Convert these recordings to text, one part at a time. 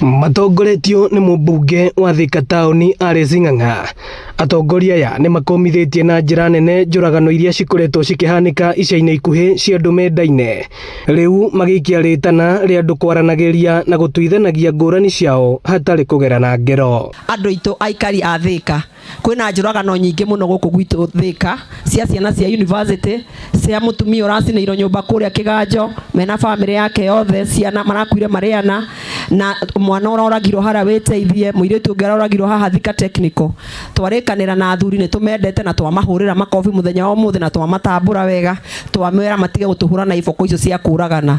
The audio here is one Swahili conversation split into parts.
Matongoretio ni mũmbunge wa Thika Taũni Alice Ng'ang'a. Atongoria aya ni makomithitie na njĩra nene njũragano iria cikoretwo cikihanika ica-inĩ ikuhĩ cia andũ mendaine. Rĩu magĩikia rĩtana rĩa andũ kwaranagĩria na gũtuithanagia ngũrani ciao hatarĩ kũgerana ngero. Andũ aitũ aikari a Thika kwĩna njũragano nyingĩ mũno gũkũ gwitũ Thika cia ciana cia university, cia mũtumia ũracinĩirwo nyũmba kũrĩa Kĩganjo mena famĩlĩ yake yothe, ciana marakuire marĩana, na mwana ũroragirwo hara wĩteithie, mũirĩtu ũngĩ ũroragirwo haha Thika Technical. Twarĩkanĩra na athuri nĩ tũmendete na twamahũrĩra makobi mũthenya wa ũmũthĩ na twamatambũra wega, twamwĩra matige gũtũhũra na iboko icio cia kũragana.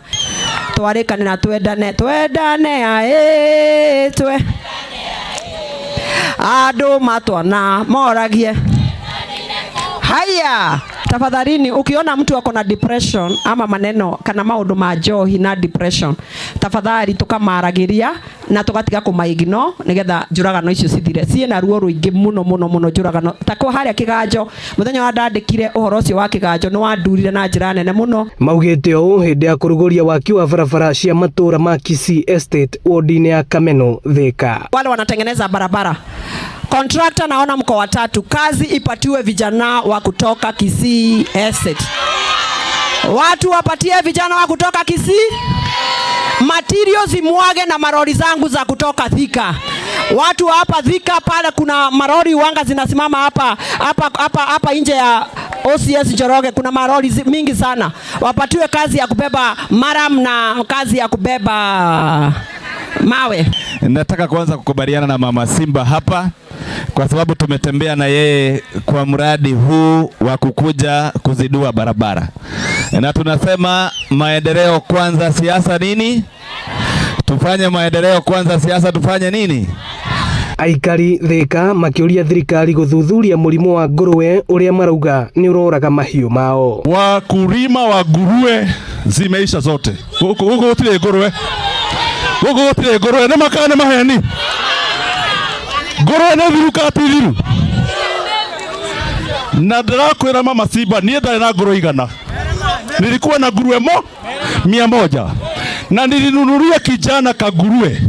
Twarĩkanĩra twendane andũ matwana moragie. Haya, tafadhalini, ukiona mtu ako na depression ama maneno kana maundu ma njohi na depression, tafadhali tukamaragiria na tugatiga kumaigino nigetha njuragano icio cithire. Ciena ruo ruingi muno njuragano. Takwa haria Kĩganjo muthenya wa ndandikire uhoro ucio wa Kĩganjo no wandurire na njira nene muno. Maugite ũũ hĩndĩ ya kũrugũria waki wa barabara cia matũra ma Kisii Estate ward-inĩ ya Kameno Thika. Wale wanatengeneza barabara, contractor naona mko watatu, kazi ipatiwe vijana wa kutoka Kisii Estate. Watu wapatie vijana wa kutoka Kisii materials imwage na marori zangu za kutoka Thika. Watu hapa Thika pale kuna marori wanga zinasimama hapa nje ya OCS Njoroge, kuna marori mingi sana. Wapatiwe kazi ya kubeba maram na kazi ya kubeba mawe. Nataka kwanza kukubaliana na Mama Simba hapa kwa sababu tumetembea na yeye kwa mradi huu wa kukuja kuzidua barabara. Na tunasema maendeleo kwanza, siasa nini? Tufanye maendeleo kwanza, siasa tufanye nini? Aikari Thika makiuria thirikari guthuthuria murimo wa ngũrwe uria marauga ni uroraga mahiũ mao. Wakulima wa nguruwe zimeisha zote. Huko gutire nguruwe. Huko gutire nguruwe na makane maheni. Nguruwe ne thiruka atithiru. Na ndĩrakwĩra Mama Simba niĩ ndarĩ na nguruwe igana. Nilikuwa na nguruwe 100 na nilinunulia kijana kaguruwe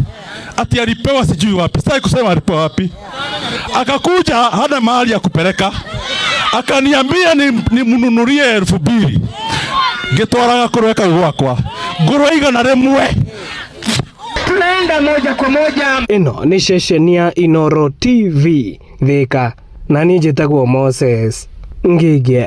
ati alipewa sijui wapi. Sasa kusema alipewa wapi? Akakuja hana mahali ya kupeleka, akaniambia nimnunulie 2000. Ngĩtwaraga nguruwe kau gwakwa nguruwe igana rĩmwe. Tunaenda moja kwa moja. Ino ni ceceni ya Inooro TV Thika na niĩ njĩtagwo Moses Ngigĩ.